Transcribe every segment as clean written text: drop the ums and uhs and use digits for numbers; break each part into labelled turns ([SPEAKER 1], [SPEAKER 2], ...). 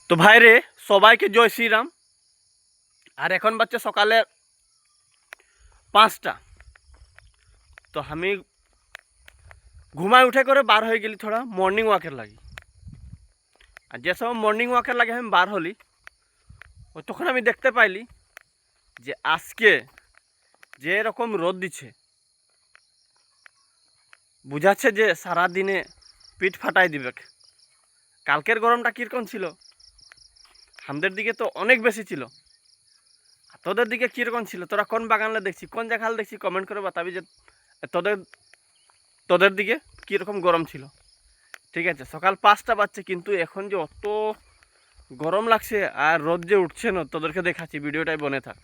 [SPEAKER 1] তো ভাইরে সবাইকে জয় শ্রীরাম। আর এখন বাচ্চা সকালে 5টা। তো আমি ঘুমায় উঠে করে বার হয়ে গেলি থোড়া মর্নিং ওয়াকের লাগি। আর যে সময় মর্নিং ওয়াকের লাগে আমি বার হলি, ওই তখন আমি দেখতে পাইলি যে আজকে যে এরকম রোদ দিচ্ছে, বুঝাচ্ছে যে সারা দিনে পিঠ ফাটাই দিবে। কালকের গরমটা কীরকম ছিল, আমাদের দিকে তো অনেক বেশি ছিল। আর তোদের দিকে কীরকম ছিল, তোরা কোন বাগানে দেখছি, কোন জায়গায় দেখছি, কমেন্ট করে বাতাবি যে তোদের তোদের দিকে কীরকম গরম ছিল। ঠিক আছে, সকাল 5টা বাজছে, কিন্তু এখন যে অত গরম লাগছে আর রোদ যে উঠছে না, তোদেরকে দেখাচ্ছি, ভিডিওটাই বনে থাক।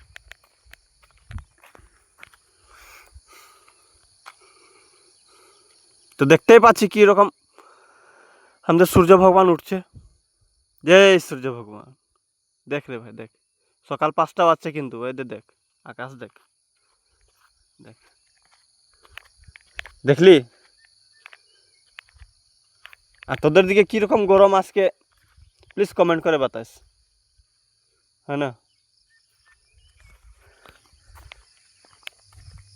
[SPEAKER 1] তো দেখতেই পাচ্ছি কীরকম আমাদের সূর্য ভগবান উঠছে। জয় সূর্য ভগবান। দেখ রে ভাই, দেখ সকাল 5টা বাজছে, কিন্তু এদের দেখ আকাশ, দেখ দেখ, দেখলি? আর তোদের দিকে কীরকম গরম আজকে প্লিজ কমেন্ট করে বাতাস, হ্যাঁ না?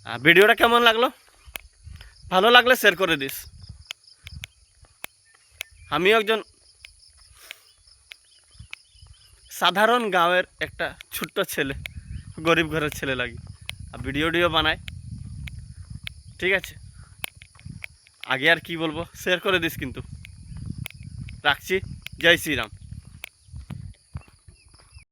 [SPEAKER 1] আর ভিডিওটা কেমন লাগলো, ভালো লাগলে শেয়ার করে দিস। আমি একজন সাধারণ গাঁয়ের একটা ছোট্ট ছেলে, গরিব ঘরের ছেলে লাগি, আর ভিডিও বানাই। ঠিক আছে, আগে আর কি বলবো, শেয়ার করে দিস কিন্তু। রাখছি, জয় শ্রীরাম।